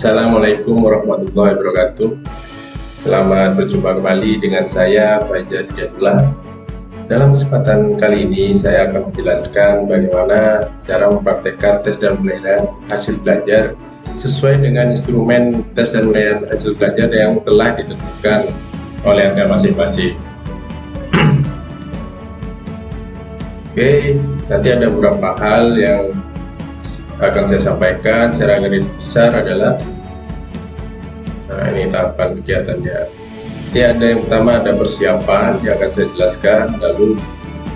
Assalamualaikum warahmatullahi wabarakatuh. Selamat berjumpa kembali dengan saya Fajar Jadullah. Dalam kesempatan kali ini saya akan menjelaskan bagaimana cara mempraktekkan tes dan penilaian hasil belajar sesuai dengan instrumen tes dan penilaian hasil belajar yang telah ditentukan oleh Anda masing-masing. Oke, nanti ada beberapa hal yang akan saya sampaikan secara garis besar adalah ini tahapan kegiatannya. Jadi ada yang pertama, ada persiapan yang akan saya jelaskan, lalu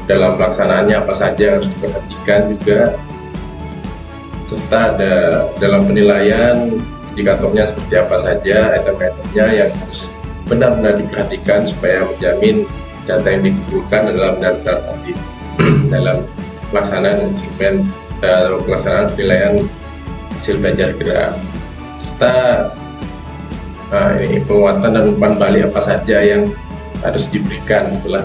dalam pelaksanaannya apa saja yang harus diperhatikan juga, serta ada dalam penilaian indikatornya seperti apa saja, item-itemnya yang harus benar-benar diperhatikan supaya menjamin data yang dikumpulkan adalah benar-benar valid dalam pelaksanaan instrumen pelaksanaan penilaian hasil belajar gerak, serta ini penguatan dan umpan balik apa saja yang harus diberikan setelah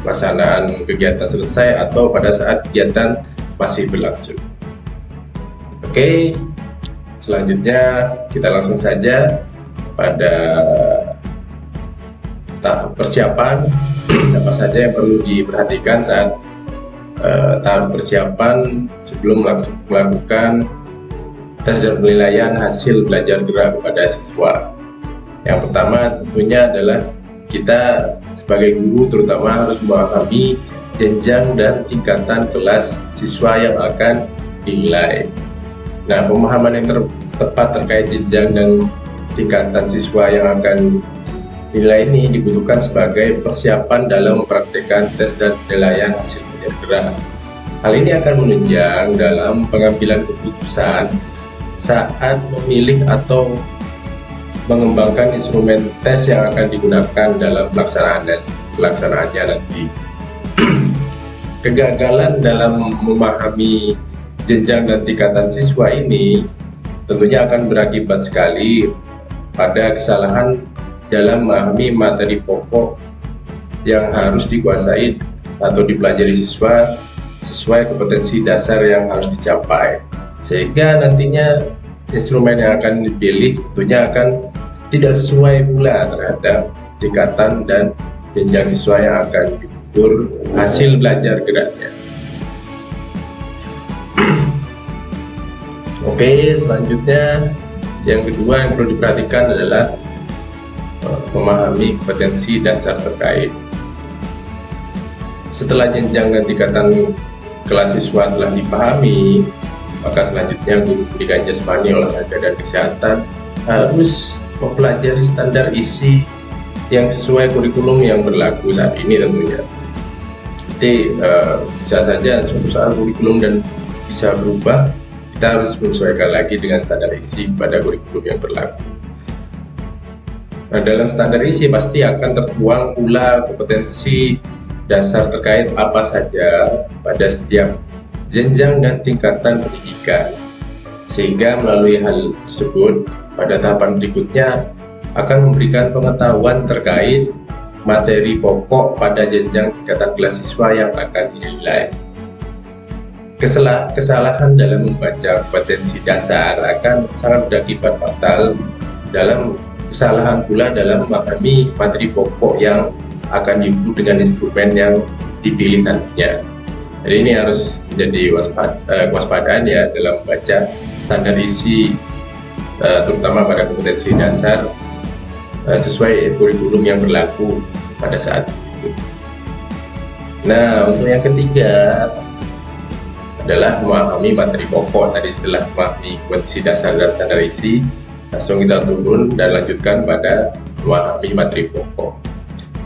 pelaksanaan kegiatan selesai atau pada saat kegiatan masih berlangsung. Oke, selanjutnya kita langsung saja pada tahap persiapan. Apa saja yang perlu diperhatikan saat tahap persiapan sebelum melakukan tes dan penilaian hasil belajar gerak kepada siswa. Yang pertama tentunya adalah kita sebagai guru terutama harus memahami jenjang dan tingkatan kelas siswa yang akan dinilai. Nah, pemahaman yang tepat terkait jenjang dan tingkatan siswa yang akan dinilai ini dibutuhkan sebagai persiapan dalam mempraktikkan tes dan penilaian hasil belajar gerak. Hal ini akan menunjang dalam pengambilan keputusan saat memilih atau mengembangkan instrumen tes yang akan digunakan dalam pelaksanaannya nanti. Kegagalan dalam memahami jenjang dan tingkatan siswa ini tentunya akan berakibat sekali pada kesalahan dalam memahami materi pokok yang harus dikuasai atau dipelajari siswa sesuai kompetensi dasar yang harus dicapai, sehingga nantinya instrumen yang akan dipilih tentunya akan tidak sesuai pula terhadap tingkatan dan jenjang siswa yang akan diukur hasil belajar geraknya. Oke, selanjutnya yang kedua yang perlu diperhatikan adalah memahami kompetensi dasar terkait. Setelah jenjang dan tingkatan kelas siswa telah dipahami, maka selanjutnya guru pendidikan jasmani, olahraga, dan kesehatan harus mempelajari standar isi yang sesuai kurikulum yang berlaku saat ini tentunya. Jadi bisa saja suatu saat kurikulum dan bisa berubah, kita harus menyesuaikan lagi dengan standar isi pada kurikulum yang berlaku. Nah, dalam standar isi pasti akan tertuang pula kompetensi dasar terkait apa saja pada setiap jenjang dan tingkatan pendidikan, sehingga melalui hal tersebut pada tahapan berikutnya akan memberikan pengetahuan terkait materi pokok pada jenjang tingkatan kelas siswa yang akan dinilai. Kesalahan dalam membaca kompetensi dasar akan sangat berakibat fatal dalam kesalahan pula dalam memahami materi pokok yang akan diukur dengan instrumen yang dipilih nantinya. Jadi ini harus menjadi kewaspadaan ya dalam membaca standar isi terutama pada kompetensi dasar sesuai kurikulum yang berlaku pada saat itu. Nah, untuk yang ketiga adalah memahami materi pokok. Tadi setelah memahami kompetensi dasar dan standar isi, langsung kita turun dan lanjutkan pada memahami materi pokok.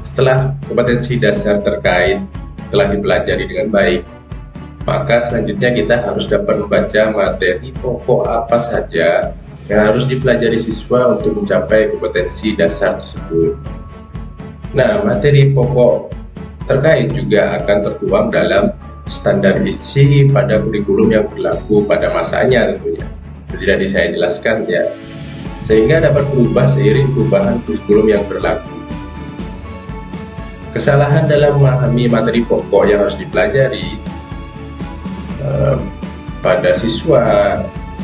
Setelah kompetensi dasar terkait telah dipelajari dengan baik, maka selanjutnya kita harus dapat membaca materi pokok apa saja yang harus dipelajari siswa untuk mencapai kompetensi dasar tersebut. Nah, materi pokok terkait juga akan tertuang dalam standar isi pada kurikulum yang berlaku pada masanya tentunya. Seperti tadi saya jelaskan ya, sehingga dapat berubah seiring perubahan kurikulum yang berlaku. Kesalahan dalam memahami materi pokok yang harus dipelajari pada siswa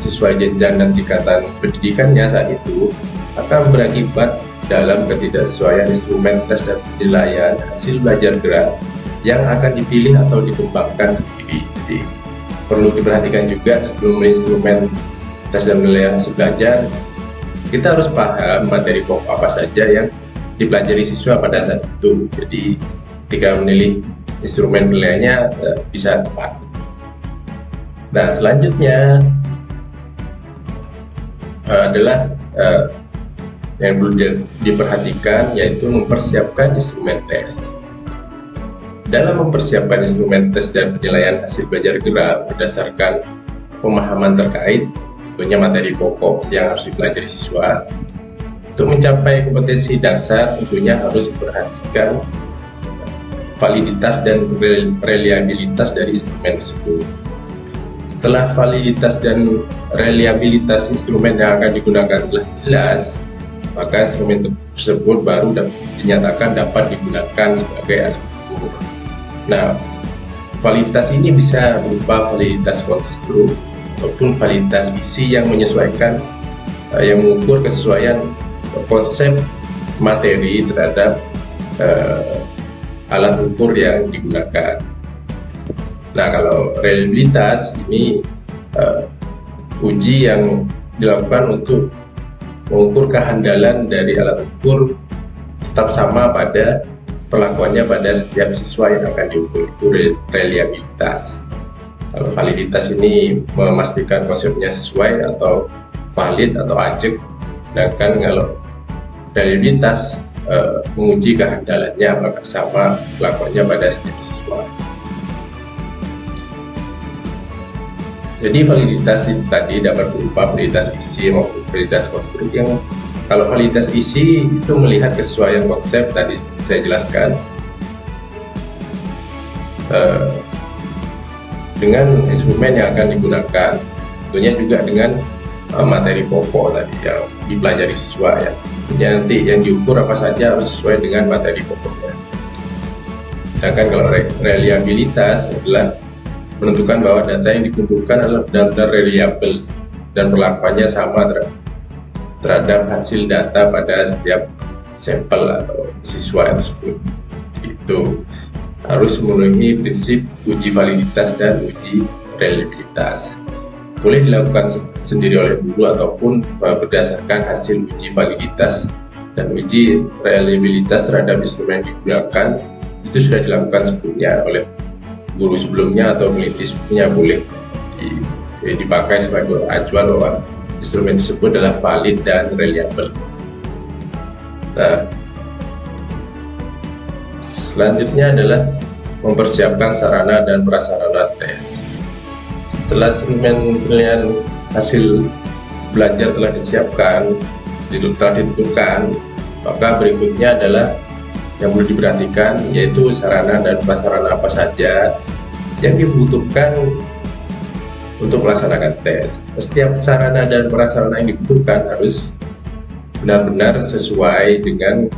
sesuai jenjang dan tingkatan pendidikannya saat itu akan berakibat dalam ketidaksesuaian instrumen tes dan penilaian hasil belajar gerak yang akan dipilih atau dikembangkan sendiri. Jadi perlu diperhatikan juga sebelum instrumen tes dan penilaian hasil belajar, kita harus paham materi pokok apa saja yang dipelajari siswa pada saat itu. Jadi ketika memilih instrumen penilaiannya bisa tepat. Nah, selanjutnya adalah yang perlu diperhatikan, yaitu mempersiapkan instrumen tes. Dalam mempersiapkan instrumen tes dan penilaian hasil belajar gerak berdasarkan pemahaman terkait tentunya materi pokok yang harus dipelajari siswa, untuk mencapai kompetensi dasar tentunya harus diperhatikan validitas dan reliabilitas dari instrumen tersebut. Setelah validitas dan reliabilitas instrumen yang akan digunakan telah jelas, maka instrumen tersebut baru dinyatakan dapat digunakan sebagai alat ukur. Nah, validitas ini bisa berupa validitas konstruk ataupun validitas isi yang menyesuaikan, yang mengukur kesesuaian konsep materi terhadap alat ukur yang digunakan. Nah, kalau reliabilitas ini uji yang dilakukan untuk mengukur kehandalan dari alat ukur tetap sama pada perlakuannya pada setiap siswa yang akan diukur, itu reliabilitas. Kalau validitas ini memastikan konsepnya sesuai atau valid atau ajek, sedangkan kalau reliabilitas menguji kehandalannya apakah sama perlakuannya pada setiap siswa. Jadi validitas itu tadi dapat berupa validitas isi maupun validitas konstruk, yang kalau validitas isi itu melihat kesesuaian konsep tadi saya jelaskan dengan instrumen yang akan digunakan, tentunya juga dengan materi pokok tadi yang dipelajari siswa ya. Nanti yang diukur apa saja harus sesuai dengan materi pokoknya. Sedangkan kalau reliabilitas adalah menentukan bahwa data yang dikumpulkan adalah benar-benar reliable dan perlakuannya sama terhadap hasil data pada setiap sampel atau siswa tersebut. Itu harus memenuhi prinsip uji validitas dan uji reliabilitas. Boleh dilakukan sendiri oleh guru ataupun berdasarkan hasil uji validitas dan uji reliabilitas terhadap instrumen yang digunakan itu sudah dilakukan sebelumnya oleh guru sebelumnya atau peneliti sebelumnya, boleh dipakai sebagai acuan bahwa instrumen tersebut adalah valid dan reliable. Nah, selanjutnya adalah mempersiapkan sarana dan prasarana tes. Setelah instrumen penilaian hasil belajar telah disiapkan, telah ditentukan, maka berikutnya adalah yang perlu diperhatikan, yaitu sarana dan prasarana apa saja yang dibutuhkan untuk melaksanakan tes. Setiap sarana dan prasarana yang dibutuhkan harus benar-benar sesuai dengan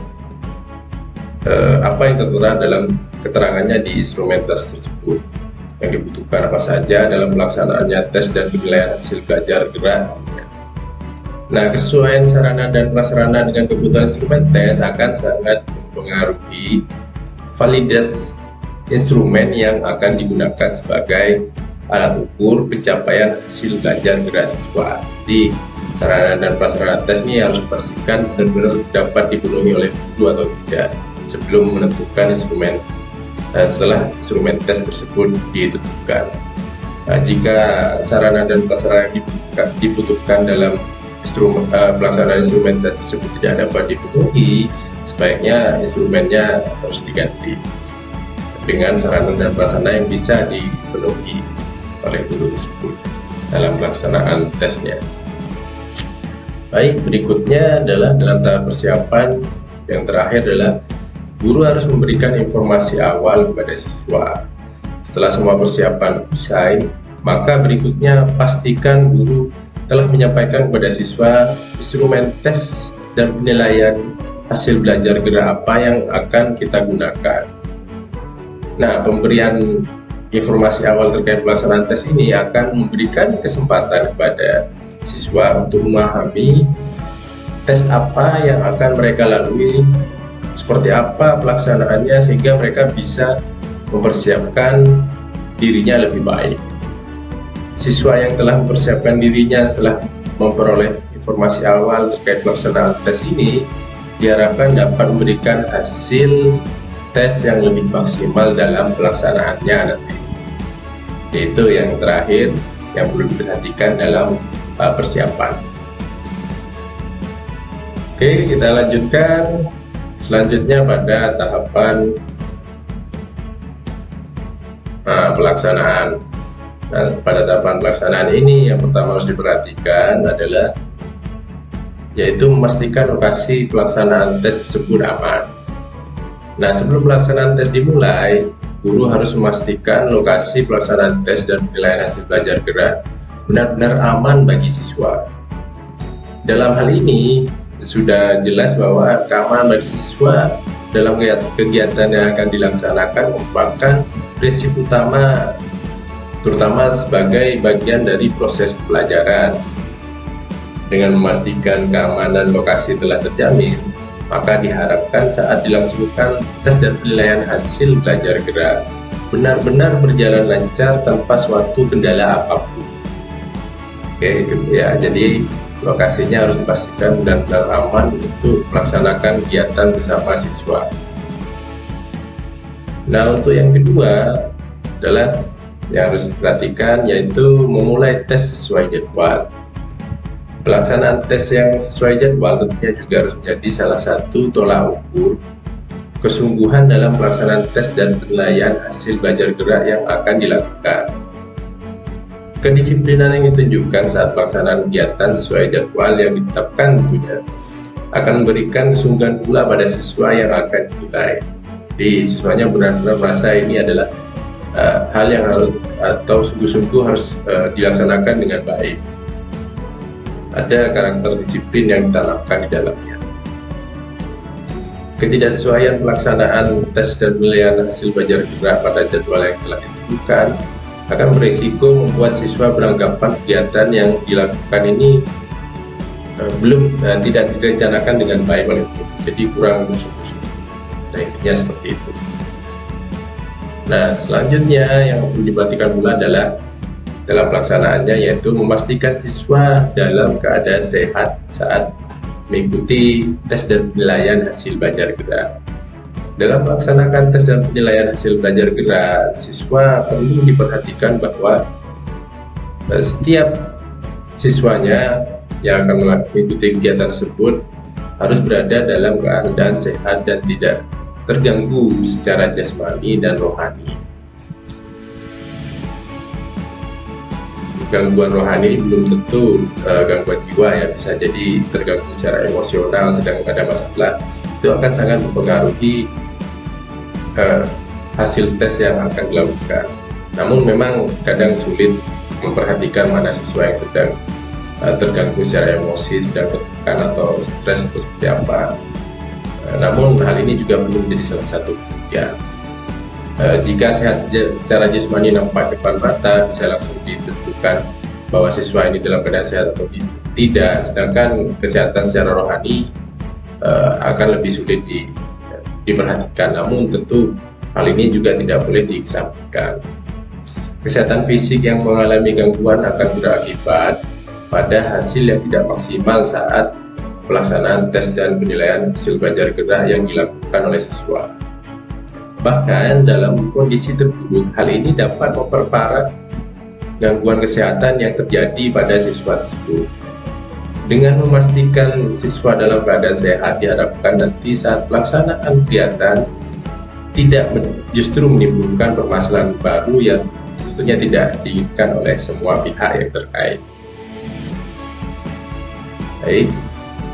apa yang tertera dalam keterangannya di instrumen tes tersebut. Yang dibutuhkan apa saja dalam pelaksanaannya tes dan penilaian hasil belajar gerak. Nah, kesesuaian sarana dan prasarana dengan kebutuhan instrumen tes akan sangat mempengaruhi validitas instrumen yang akan digunakan sebagai alat ukur pencapaian hasil belajar gerak siswa. Jadi, sarana dan prasarana tes ini harus dipastikan benar-benar dapat dipenuhi oleh guru atau tidak sebelum menentukan instrumen, setelah instrumen tes tersebut ditentukan. Nah, jika sarana dan prasarana yang dibutuhkan dalam pelaksanaan instrumen tes tersebut tidak dapat dipenuhi, sebaiknya instrumennya harus diganti dengan sarana dan prasarana yang bisa dipenuhi oleh guru tersebut dalam pelaksanaan tesnya. Baik, berikutnya adalah dalam tahap persiapan yang terakhir adalah guru harus memberikan informasi awal kepada siswa. Setelah semua persiapan usai, maka berikutnya pastikan guru telah menyampaikan kepada siswa instrumen tes dan penilaian hasil belajar gerak apa yang akan kita gunakan. Nah, pemberian informasi awal terkait pelaksanaan tes ini akan memberikan kesempatan kepada siswa untuk memahami tes apa yang akan mereka lalui, seperti apa pelaksanaannya, sehingga mereka bisa mempersiapkan dirinya lebih baik. Siswa yang telah mempersiapkan dirinya setelah memperoleh informasi awal terkait pelaksanaan tes ini diharapkan dapat memberikan hasil tes yang lebih maksimal dalam pelaksanaannya nanti. Itu yang terakhir yang perlu diperhatikan dalam persiapan. Oke, kita lanjutkan selanjutnya pada tahapan pelaksanaan. Nah, pada tahapan pelaksanaan ini yang pertama harus diperhatikan adalah yaitu memastikan lokasi pelaksanaan tes tersebut aman. Nah, sebelum pelaksanaan tes dimulai, guru harus memastikan lokasi pelaksanaan tes dan penilaian hasil belajar gerak benar-benar aman bagi siswa. Dalam hal ini sudah jelas bahwa keamanan bagi siswa dalam kegiatan yang akan dilaksanakan merupakan prinsip utama, terutama sebagai bagian dari proses pembelajaran. Dengan memastikan keamanan lokasi telah terjamin, maka diharapkan saat dilangsungkan tes dan penilaian hasil belajar gerak benar-benar berjalan lancar tanpa suatu kendala apapun. Oke, gitu ya. Jadi lokasinya harus dipastikan benar-benar aman untuk melaksanakan kegiatan bersama siswa. Nah, untuk yang kedua adalah yang harus diperhatikan, yaitu memulai tes sesuai jadwal. Pelaksanaan tes yang sesuai jadwal tentunya juga harus menjadi salah satu tolak ukur kesungguhan dalam pelaksanaan tes dan penilaian hasil belajar gerak yang akan dilakukan. Kedisiplinan yang ditunjukkan saat pelaksanaan kegiatan sesuai jadwal yang ditetapkan tentunya akan memberikan kesungguhan pula pada siswa yang akan dinilai. Jadi siswanya benar-benar merasa ini adalah hal yang harus atau sungguh-sungguh harus dilaksanakan dengan baik. Ada karakter disiplin yang ditanamkan di dalamnya. Ketidaksesuaian pelaksanaan tes dan penilaian hasil belajar gerak pada jadwal yang telah ditentukan akan berisiko membuat siswa beranggapan kegiatan yang dilakukan ini tidak direncanakan dengan baik oleh guru, jadi kurang sungguh-sungguh. Nah, intinya seperti itu. Nah, selanjutnya yang perlu diperhatikan pula adalah dalam pelaksanaannya, yaitu memastikan siswa dalam keadaan sehat saat mengikuti tes dan penilaian hasil belajar gerak. Dalam melaksanakan tes dan penilaian hasil belajar gerak, siswa perlu diperhatikan bahwa setiap siswanya yang akan mengikuti kegiatan tersebut harus berada dalam keadaan sehat dan tidak terganggu secara jasmani dan rohani. Gangguan rohani belum tentu gangguan jiwa, ya, bisa jadi terganggu secara emosional sedang ada masalah. Itu akan sangat mempengaruhi hasil tes yang akan dilakukan. Namun memang kadang sulit memperhatikan mana siswa yang sedang terganggu secara emosi, sedang tertekan atau stres atau seperti apa. Namun hal ini juga perlu menjadi salah satu perhatian. Jika sehat secara jasmani nampak depan mata, bisa langsung ditentukan bahwa siswa ini dalam keadaan sehat atau tidak, sedangkan kesehatan secara rohani akan lebih sulit diperhatikan. Namun tentu hal ini juga tidak boleh dikesampingkan. Kesehatan fisik yang mengalami gangguan akan berakibat pada hasil yang tidak maksimal saat pelaksanaan tes dan penilaian hasil belajar gerak yang dilakukan oleh siswa. Bahkan dalam kondisi terburuk, hal ini dapat memperparah gangguan kesehatan yang terjadi pada siswa tersebut. Dengan memastikan siswa dalam keadaan sehat, diharapkan nanti saat pelaksanaan kegiatan tidak justru menimbulkan permasalahan baru yang tentunya tidak diinginkan oleh semua pihak yang terkait. Baik,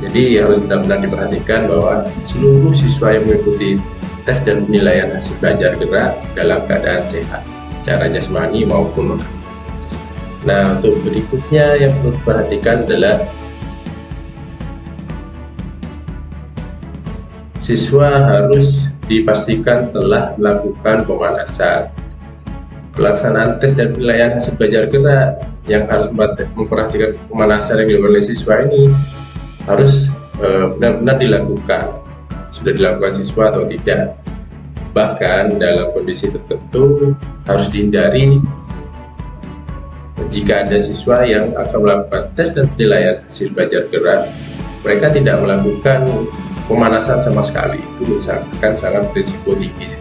jadi harus benar-benar diperhatikan bahwa seluruh siswa yang mengikuti tes dan penilaian hasil belajar gerak dalam keadaan sehat, secara jasmani maupun rohani. Nah, untuk berikutnya yang perlu diperhatikan adalah siswa harus dipastikan telah melakukan pemanasan. pelaksanaan tes dan penilaian hasil belajar gerak yang harus memperhatikan pemanasan yang dilakukan oleh siswa ini harus benar-benar dilakukan. Sudah dilakukan siswa atau tidak. Bahkan dalam kondisi tertentu harus dihindari jika ada siswa yang akan melakukan tes dan penilaian hasil belajar gerak, mereka tidak melakukan pemanasan sama sekali. Itu akan sangat berisiko tinggi.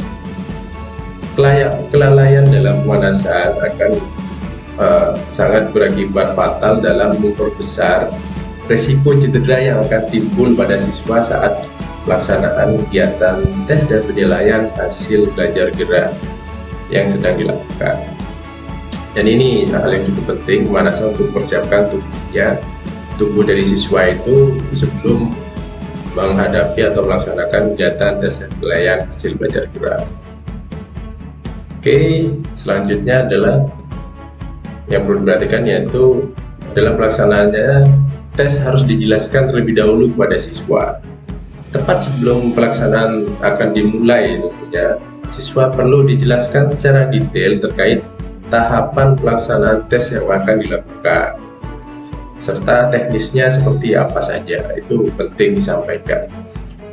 Kelalaian dalam pemanasan akan sangat berakibat fatal dalam memperbesar risiko cedera yang akan timbul pada siswa saat pelaksanaan kegiatan tes dan penilaian hasil belajar gerak yang sedang dilakukan. Dan ini hal yang cukup penting, pemanasan untuk mempersiapkan tubuh dari siswa itu sebelum menghadapi atau melaksanakan kegiatan tes dan penilaian hasil belajar gerak. Oke, selanjutnya adalah yang perlu diperhatikan, yaitu dalam pelaksanaannya tes harus dijelaskan terlebih dahulu kepada siswa. Tepat sebelum pelaksanaan akan dimulai, tentunya siswa perlu dijelaskan secara detail terkait tahapan pelaksanaan tes yang akan dilakukan, serta teknisnya seperti apa saja. Itu penting disampaikan.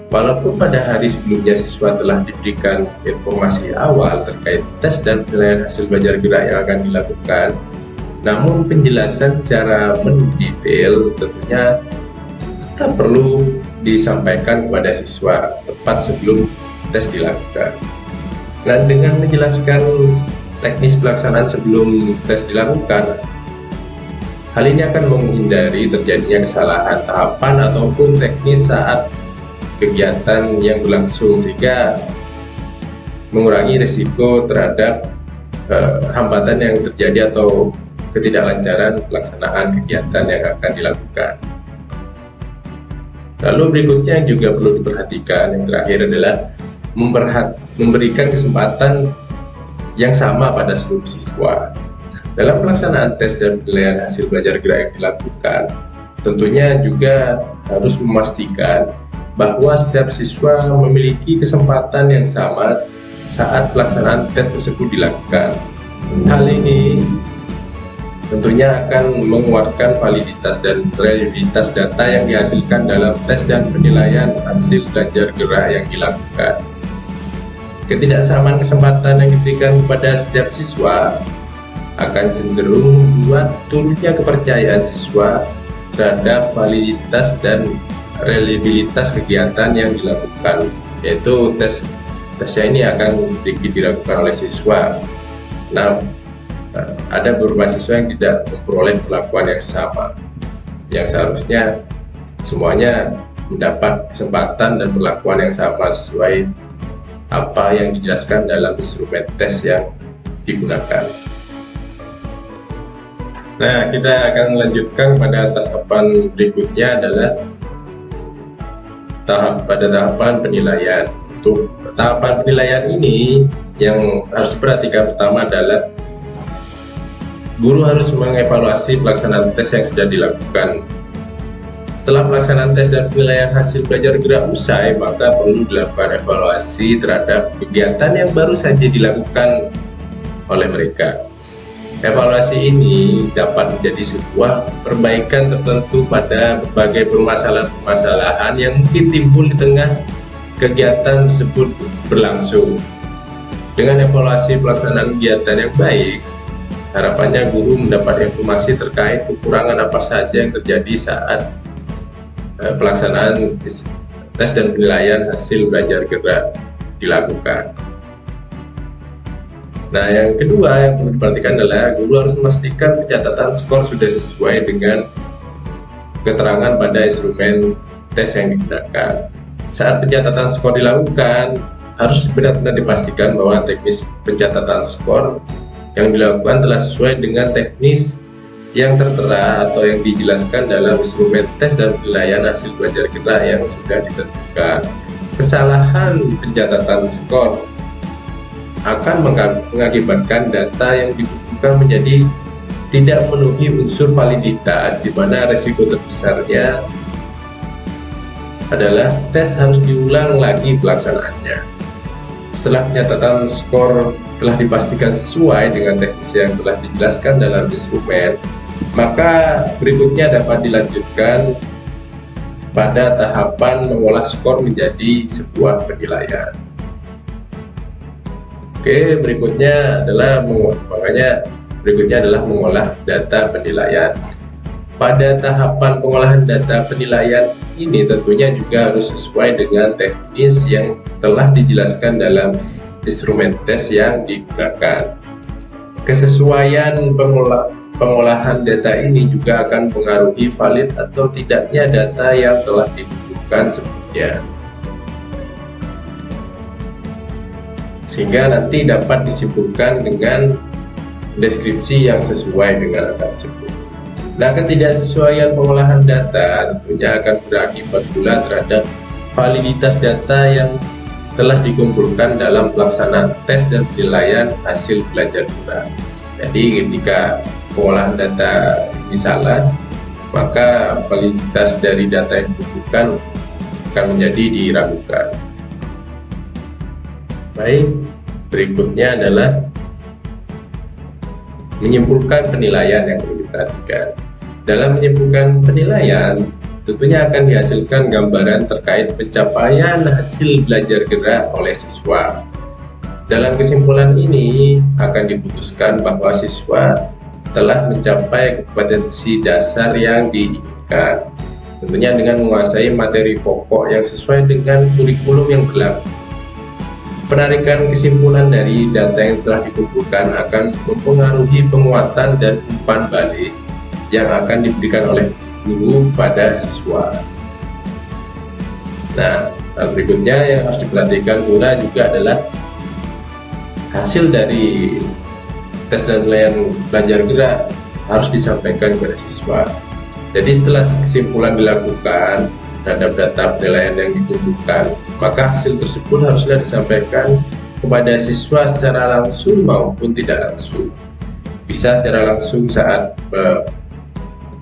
Walaupun pada hari sebelumnya siswa telah diberikan informasi awal terkait tes dan penilaian hasil belajar gerak yang akan dilakukan, namun penjelasan secara mendetail tentunya tetap perlu disampaikan kepada siswa tepat sebelum tes dilakukan. Dan dengan menjelaskan teknis pelaksanaan sebelum tes dilakukan, hal ini akan menghindari terjadinya kesalahan tahapan ataupun teknis saat kegiatan yang berlangsung, sehingga mengurangi risiko terhadap hambatan yang terjadi atau ketidaklancaran pelaksanaan kegiatan yang akan dilakukan. Lalu berikutnya yang juga perlu diperhatikan, yang terakhir adalah memberikan kesempatan yang sama pada seluruh siswa. Dalam pelaksanaan tes dan penilaian hasil belajar gerak yang dilakukan, tentunya juga harus memastikan bahwa setiap siswa memiliki kesempatan yang sama saat pelaksanaan tes tersebut dilakukan. Hal ini tentunya akan menguatkan validitas dan reliabilitas data yang dihasilkan dalam tes dan penilaian hasil belajar gerak yang dilakukan. Ketidaksamaan kesempatan yang diberikan kepada setiap siswa akan cenderung membuat turunnya kepercayaan siswa terhadap validitas dan reliabilitas kegiatan yang dilakukan, yaitu tesnya ini akan sedikit dilakukan oleh siswa. Nah, ada beberapa siswa yang tidak memperoleh perlakuan yang sama, yang seharusnya semuanya mendapat kesempatan dan perlakuan yang sama sesuai apa yang dijelaskan dalam instrumen tes yang digunakan. Nah, kita akan melanjutkan pada tahapan berikutnya adalah tahapan penilaian. Untuk tahapan penilaian ini yang harus diperhatikan pertama adalah guru harus mengevaluasi pelaksanaan tes yang sudah dilakukan. Setelah pelaksanaan tes dan penilaian hasil belajar gerak usai, maka perlu dilakukan evaluasi terhadap kegiatan yang baru saja dilakukan oleh mereka. Evaluasi ini dapat menjadi sebuah perbaikan tertentu pada berbagai permasalahan-permasalahan yang mungkin timbul di tengah kegiatan tersebut berlangsung. Dengan evaluasi pelaksanaan kegiatan yang baik, harapannya guru mendapat informasi terkait kekurangan apa saja yang terjadi saat pelaksanaan tes dan penilaian hasil belajar gerak dilakukan. Nah, yang kedua yang perlu diperhatikan adalah guru harus memastikan pencatatan skor sudah sesuai dengan keterangan pada instrumen tes yang digunakan. Saat pencatatan skor dilakukan, harus benar-benar dipastikan bahwa teknis pencatatan skor yang dilakukan telah sesuai dengan teknis yang tertera atau yang dijelaskan dalam instrumen tes dan penilaian hasil belajar gerak yang sudah ditentukan. Kesalahan pencatatan skor akan mengakibatkan data yang dibutuhkan menjadi tidak memenuhi unsur validitas, di mana risiko terbesarnya adalah tes harus diulang lagi pelaksanaannya. Setelah pencatatan skor telah dipastikan sesuai dengan teknis yang telah dijelaskan dalam instrumen, maka berikutnya dapat dilanjutkan pada tahapan mengolah skor menjadi sebuah penilaian. Oke, berikutnya adalah mengolah data penilaian. Pada tahapan pengolahan data penilaian ini tentunya juga harus sesuai dengan teknis yang telah dijelaskan dalam instrumen tes yang digunakan. Kesesuaian pengolahan data ini juga akan mempengaruhi valid atau tidaknya data yang telah dikumpulkan sebelumnya, sehingga nanti dapat disimpulkan dengan deskripsi yang sesuai dengan data tersebut. Nah, ketidaksesuaian pengolahan data tentunya akan berakibat pula terhadap validitas data yang telah dikumpulkan dalam pelaksanaan tes dan penilaian hasil belajar gura. Jadi ketika pengolahan data ini salah, maka validitas dari data yang dikumpulkan akan menjadi diragukan. Baik, berikutnya adalah menyimpulkan penilaian yang perlu diperhatikan. Dalam menyimpulkan penilaian, tentunya akan dihasilkan gambaran terkait pencapaian hasil belajar gerak oleh siswa. Dalam kesimpulan ini akan diputuskan bahwa siswa telah mencapai kompetensi dasar yang diinginkan, tentunya dengan menguasai materi pokok yang sesuai dengan kurikulum yang berlaku. Penarikan kesimpulan dari data yang telah dikumpulkan akan mempengaruhi penguatan dan umpan balik yang akan diberikan oleh guru pada siswa. Nah, berikutnya yang harus diperhatikan pula juga adalah hasil dari tes dan penilaian belajar gerak harus disampaikan kepada siswa. Jadi setelah kesimpulan dilakukan terhadap data penilaian yang dikumpulkan, maka hasil tersebut haruslah disampaikan kepada siswa secara langsung maupun tidak langsung. Bisa secara langsung saat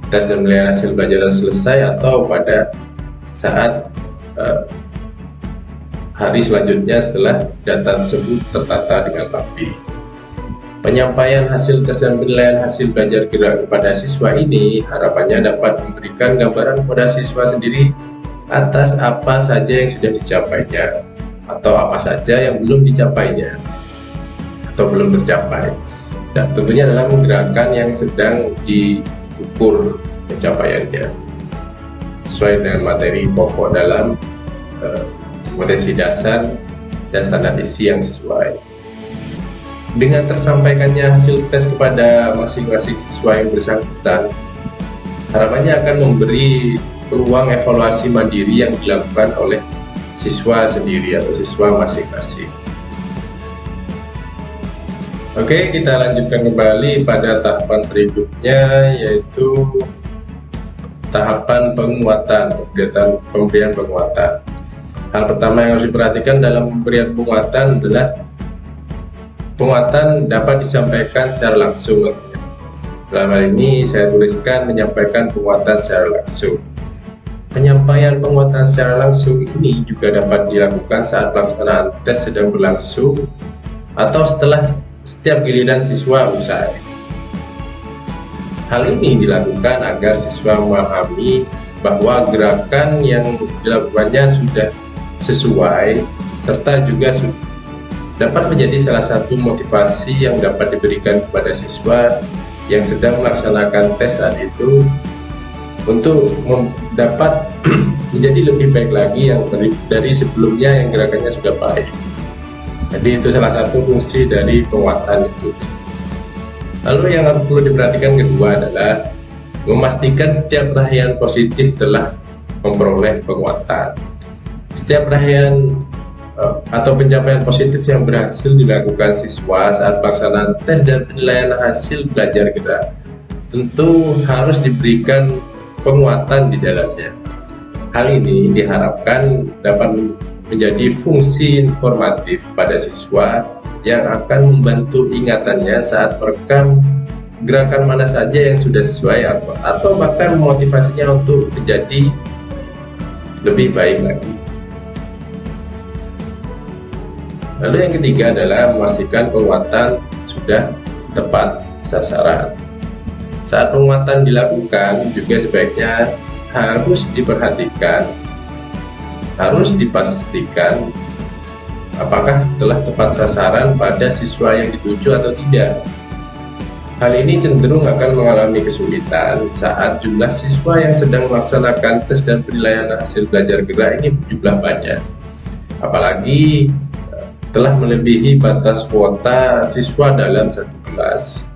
tes dan penilaian hasil belajar selesai, atau pada saat hari selanjutnya setelah data tersebut tertata dengan rapi. Penyampaian hasil tes dan penilaian hasil belajar gerak kepada siswa ini harapannya dapat memberikan gambaran kepada siswa sendiri atas apa saja yang sudah dicapainya atau apa saja yang belum dicapainya atau belum tercapai, dan tentunya dalam menggerakkan yang sedang diukur pencapaiannya sesuai dengan materi pokok dalam kompetensi dasar dan standar isi yang sesuai. Dengan tersampaikannya hasil tes kepada masing-masing siswa yang bersangkutan, harapannya akan memberi peluang evaluasi mandiri yang dilakukan oleh siswa sendiri atau siswa masing-masing. Oke, kita lanjutkan kembali pada tahapan berikutnya, yaitu tahapan penguatan, pemberian penguatan. Hal pertama yang harus diperhatikan dalam pemberian penguatan adalah penguatan dapat disampaikan secara langsung. Dalam hal ini saya tuliskan menyampaikan penguatan secara langsung. Penyampaian penguatan secara langsung ini juga dapat dilakukan saat pelaksanaan tes sedang berlangsung atau setelah setiap giliran siswa usai. Hal ini dilakukan agar siswa memahami bahwa gerakan yang dilakukannya sudah sesuai, serta juga dapat menjadi salah satu motivasi yang dapat diberikan kepada siswa yang sedang melaksanakan tes saat itu untuk dapat menjadi lebih baik lagi yang dari sebelumnya yang gerakannya sudah baik. Jadi itu salah satu fungsi dari penguatan itu. Lalu yang perlu diperhatikan kedua adalah memastikan setiap rangkaian positif telah memperoleh penguatan. Setiap rangkaian atau pencapaian positif yang berhasil dilakukan siswa saat pelaksanaan tes dan penilaian hasil belajar gerak tentu harus diberikan penguatan di dalamnya. Hal ini diharapkan dapat menjadi fungsi informatif pada siswa yang akan membantu ingatannya saat merekam gerakan mana saja yang sudah sesuai atau bahkan memotivasinya untuk menjadi lebih baik lagi. Lalu yang ketiga adalah memastikan penguatan sudah tepat sasaran. Saat penguatan dilakukan juga sebaiknya harus diperhatikan, harus dipastikan apakah telah tepat sasaran pada siswa yang dituju atau tidak. Hal ini cenderung akan mengalami kesulitan saat jumlah siswa yang sedang melaksanakan tes dan penilaian hasil belajar gerak ini berjumlah banyak. Apalagi telah melebihi batas kuota siswa dalam satu kelas.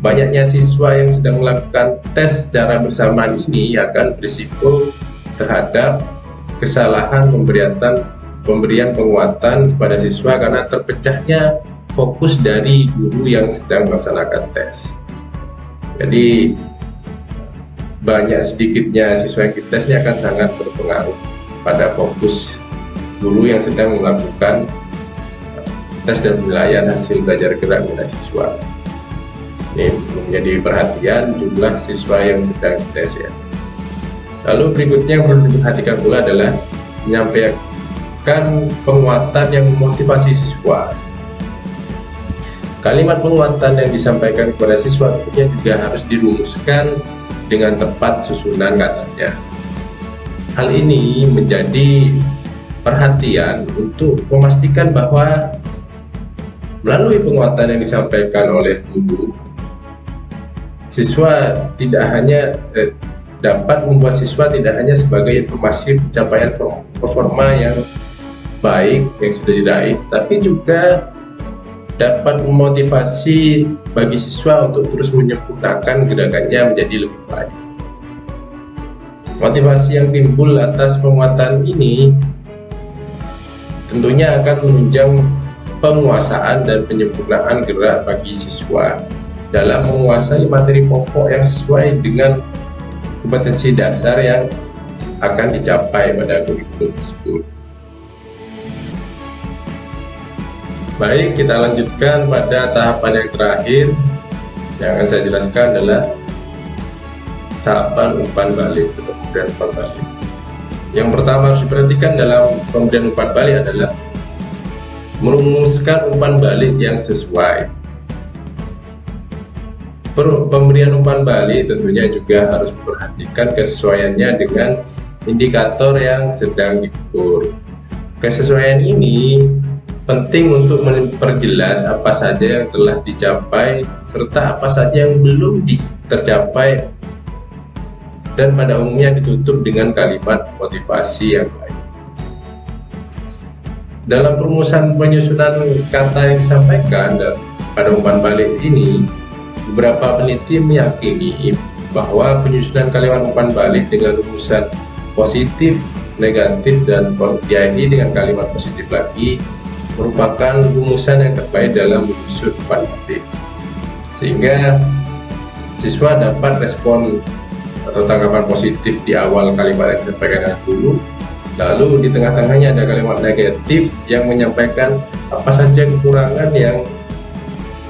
Banyaknya siswa yang sedang melakukan tes secara bersamaan ini akan berisiko terhadap kesalahan pemberian penguatan kepada siswa karena terpecahnya fokus dari guru yang sedang melaksanakan tes. Jadi banyak sedikitnya siswa yang dites ini akan sangat berpengaruh pada fokus guru yang sedang melakukan tes dan penilaian hasil belajar gerak pada siswa. Ini menjadi perhatian jumlah siswa yang sedang dites ya. Lalu berikutnya yang perlu diperhatikan pula adalah menyampaikan penguatan yang memotivasi siswa. Kalimat penguatan yang disampaikan kepada siswa tentunya juga harus dirumuskan dengan tepat susunan katanya. Hal ini menjadi perhatian untuk memastikan bahwa melalui penguatan yang disampaikan oleh guru, siswa tidak hanya dapat membuat siswa tidak hanya sebagai informasi pencapaian performa yang baik yang sudah diraih, tapi juga dapat memotivasi bagi siswa untuk terus menyempurnakan gerakannya menjadi lebih baik. Motivasi yang timbul atas penguatan ini tentunya akan menunjang penguasaan dan penyempurnaan gerak bagi siswa dalam menguasai materi pokok yang sesuai dengan kompetensi dasar yang akan dicapai pada kurikulum tersebut. Baik, kita lanjutkan pada tahapan yang terakhir yang akan saya jelaskan adalah tahapan umpan balik atau pemberian umpan balik. Yang pertama harus diperhatikan dalam pemberian umpan balik adalah merumuskan umpan balik yang sesuai. Pemberian umpan balik tentunya juga harus memperhatikan kesesuaiannya dengan indikator yang sedang diukur. Kesesuaian ini penting untuk memperjelas apa saja yang telah dicapai serta apa saja yang belum tercapai, dan pada umumnya ditutup dengan kalimat motivasi yang baik. Dalam perumusan penyusunan kata yang disampaikan pada umpan balik ini, beberapa peneliti meyakini bahwa penyusunan kalimat umpan balik dengan rumusan positif, negatif, dan diakhiri dengan kalimat positif lagi merupakan rumusan yang terbaik dalam menyusun umpan balik, sehingga siswa dapat respon atau tanggapan positif di awal kalimat yang disampaikan oleh guru, lalu di tengah-tengahnya ada kalimat negatif yang menyampaikan apa saja kekurangan yang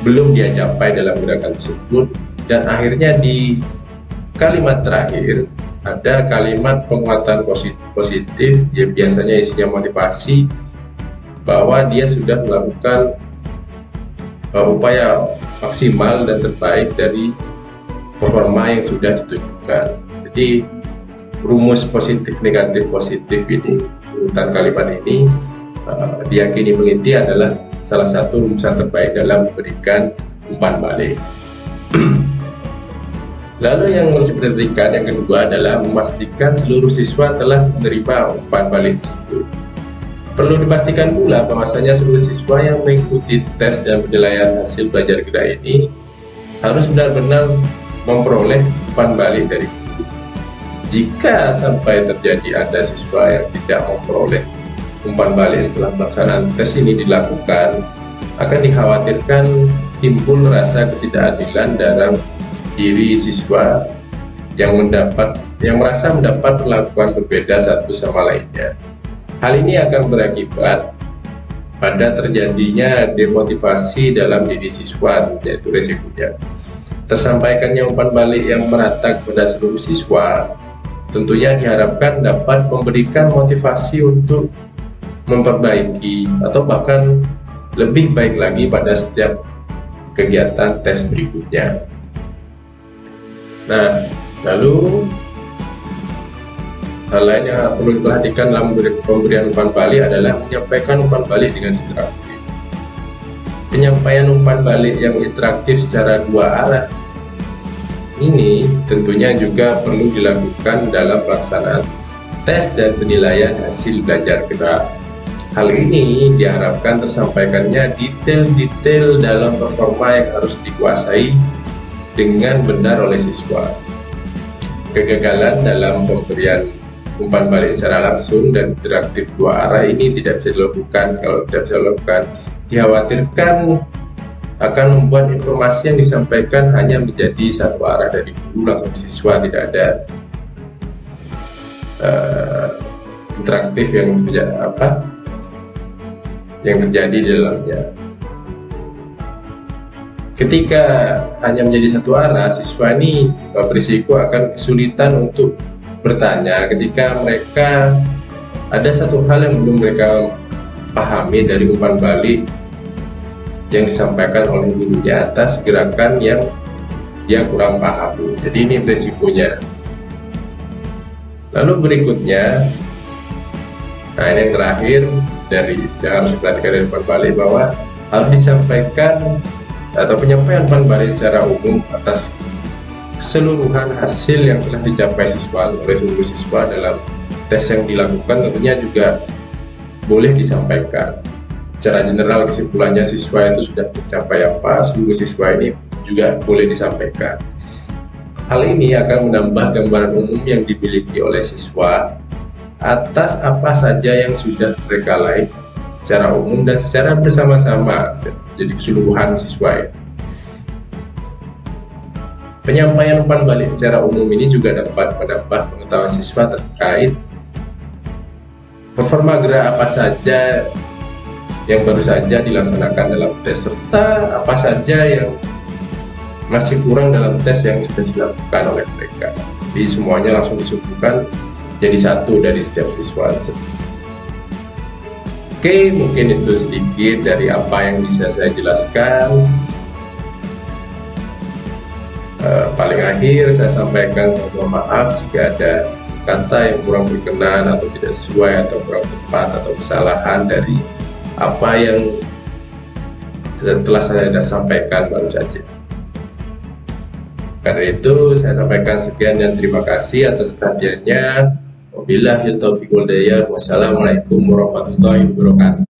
belum dia capai dalam gerakan tersebut, dan akhirnya di kalimat terakhir ada kalimat penguatan positif yang biasanya isinya motivasi bahwa dia sudah melakukan upaya maksimal dan terbaik dari performa yang sudah ditunjukkan. Jadi rumus positif negatif positif ini, urutan kalimat ini diyakini peneliti adalah salah satu rumusan terbaik dalam memberikan umpan balik. Lalu yang harus diperhatikan yang kedua adalah memastikan seluruh siswa telah menerima umpan balik tersebut. Perlu dipastikan pula bahwasanya seluruh siswa yang mengikuti tes dan penilaian hasil belajar gerak ini harus benar-benar memperoleh umpan balik dari guru. Jika sampai terjadi ada siswa yang tidak memperoleh umpan balik setelah pelaksanaan tes ini dilakukan, akan dikhawatirkan timbul rasa ketidakadilan dalam diri siswa yang merasa mendapat perlakuan berbeda satu sama lainnya. Hal ini akan berakibat pada terjadinya demotivasi dalam diri siswa, yaitu resikonya. Tersampaikannya umpan balik yang merata kepada seluruh siswa tentunya diharapkan dapat memberikan motivasi untuk memperbaiki atau bahkan lebih baik lagi pada setiap kegiatan tes berikutnya. Nah, lalu hal lain yang perlu diperhatikan dalam pemberian umpan balik adalah menyampaikan umpan balik dengan interaktif. Penyampaian umpan balik yang interaktif secara dua arah ini tentunya juga perlu dilakukan dalam pelaksanaan tes dan penilaian hasil belajar gerak. Hal ini diharapkan tersampaikannya detail-detail dalam performa yang harus dikuasai dengan benar oleh siswa. Kegagalan dalam pemberian umpan balik secara langsung dan interaktif dua arah ini tidak bisa dilakukan. Kalau tidak bisa dilakukan, dikhawatirkan akan membuat informasi yang disampaikan hanya menjadi satu arah dari guru langsung siswa, tidak ada interaktif yang terjadi di dalamnya. Ketika hanya menjadi satu arah, siswa ini berisiko akan kesulitan untuk bertanya ketika mereka ada satu hal yang belum mereka pahami dari umpan balik yang disampaikan oleh gurunya atas gerakan yang dia kurang pahami. Jadi ini risikonya. Lalu berikutnya, nah ini yang terakhir yang harus diperhatikan dari umpan balik, bahwa harus disampaikan atau penyampaian umpan balik secara umum atas keseluruhan hasil yang telah dicapai siswa oleh seluruh siswa dalam tes yang dilakukan tentunya juga boleh disampaikan. Secara general kesimpulannya siswa itu sudah mencapai apa, seluruh siswa ini juga boleh disampaikan. Hal ini akan menambah gambaran umum yang dimiliki oleh siswa atas apa saja yang sudah mereka raih secara umum dan secara bersama-sama, jadi keseluruhan siswa. Penyampaian umpan balik secara umum ini juga dapat menambah pengetahuan siswa terkait performa gerak apa saja yang baru saja dilaksanakan dalam tes, serta apa saja yang masih kurang dalam tes yang sudah dilakukan oleh mereka. Jadi semuanya langsung disuguhkan jadi satu dari setiap siswa. Oke, mungkin itu sedikit dari apa yang bisa saya jelaskan. Paling akhir saya sampaikan mohon maaf jika ada kata yang kurang berkenan atau tidak sesuai atau kurang tepat atau kesalahan dari apa yang telah saya sampaikan baru saja. Karena itu saya sampaikan sekian dan terima kasih atas perhatiannya. Wabillahi taufiq wal hidayah. Wassalamualaikum warahmatullahi wabarakatuh.